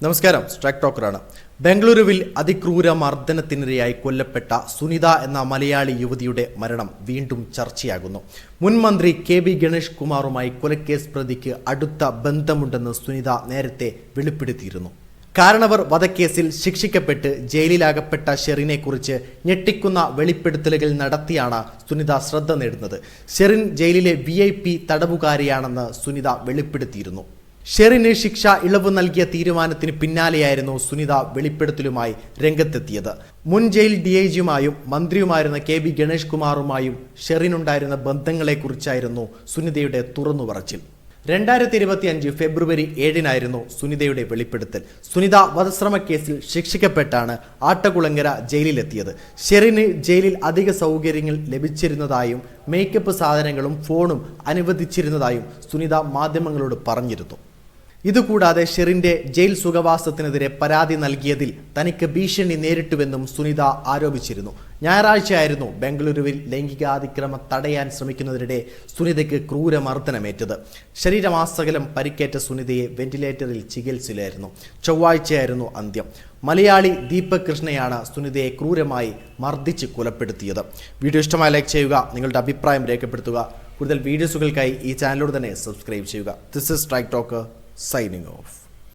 നമസ്കാരം, സ്ട്രൈക്ക് ടോക്കറാണ്. ബംഗളൂരുവിൽ അതിക്രൂര മർദ്ദനത്തിനിരയായി കൊല്ലപ്പെട്ട സുനിത എന്ന മലയാളി യുവതിയുടെ മരണം വീണ്ടും ചർച്ചയാകുന്നു. മുൻ മന്ത്രി കെ.ബി. ഗണേഷ് കുമാറുമായി കൊലക്കേസ് പ്രതിക്ക് അടുത്ത ബന്ധമുണ്ടെന്ന് സുനിത നേരത്തെ വെളിപ്പെടുത്തിയിരുന്നു. കാരണവർ വധക്കേസിൽ ശിക്ഷിക്കപ്പെട്ട് ജയിലിലാകപ്പെട്ട ഷെറിനെക്കുറിച്ച് ഞെട്ടിക്കുന്ന വെളിപ്പെടുത്തലുകൾ നടത്തിയാണ് സുനിത ശ്രദ്ധ നേടുന്നത്. ഷെറിൻ ജയിലിലെ VIP തടവുകാരിയാണെന്ന് സുനിത വെളിപ്പെടുത്തിയിരുന്നു. ഷെറിന് ശിക്ഷ ഇളവ് നൽകിയ തീരുമാനത്തിന് പിന്നാലെയായിരുന്നു സുനിത വെളിപ്പെടുത്തലുമായി രംഗത്തെത്തിയത്. മുൻ ജയിൽ DIGയുമായും മന്ത്രിയുമായിരുന്ന കെ.ബി. ഗണേഷ് കുമാറുമായും ഷെറിനുണ്ടായിരുന്ന ബന്ധങ്ങളെക്കുറിച്ചായിരുന്നു സുനിതയുടെ തുറന്നുപറച്ചിൽ. 2025 ഫെബ്രുവരി 7 സുനിതയുടെ വെളിപ്പെടുത്തൽ. സുനിത വധശ്രമ കേസിൽ ശിക്ഷിക്കപ്പെട്ടാണ് ആട്ടകുളങ്ങര ജയിലിലെത്തിയത്. ഷെറിന് ജയിലിൽ അധിക സൗകര്യങ്ങൾ ലഭിച്ചിരുന്നതായും മേക്കപ്പ് സാധനങ്ങളും ഫോണും അനുവദിച്ചിരുന്നതായും സുനിത മാധ്യമങ്ങളോട് പറഞ്ഞിരുന്നു. ഇതുകൂടാതെ ഷെറിന്റെ ജയിൽ സുഖവാസത്തിനെതിരെ പരാതി നൽകിയതിൽ തനിക്ക് ഭീഷണി നേരിട്ടുവെന്നും സുനിത ആരോപിച്ചിരുന്നു. ഞായറാഴ്ചയായിരുന്നു ബംഗളൂരുവിൽ ലൈംഗികാതിക്രമം തടയാൻ ശ്രമിക്കുന്നതിനിടെ സുനിതയ്ക്ക് ക്രൂരമർദ്ദനമേറ്റത്. ശരീരമാസകലം പരിക്കേറ്റ സുനിതയെ വെന്റിലേറ്ററിൽ ചികിത്സയിലായിരുന്നു. ചൊവ്വാഴ്ചയായിരുന്നു അന്ത്യം. മലയാളി ദീപക് കൃഷ്ണയാണ് സുനിതയെ ക്രൂരമായി മർദ്ദിച്ച് കൊലപ്പെടുത്തിയത്. വീഡിയോ ഇഷ്ടമായി ലൈക്ക് ചെയ്യുക, നിങ്ങളുടെ അഭിപ്രായം രേഖപ്പെടുത്തുക. കൂടുതൽ വീഡിയോസുകൾക്കായി ഈ ചാനലിലൂടെ തന്നെ സബ്സ്ക്രൈബ് ചെയ്യുക. This is strike talker signing off.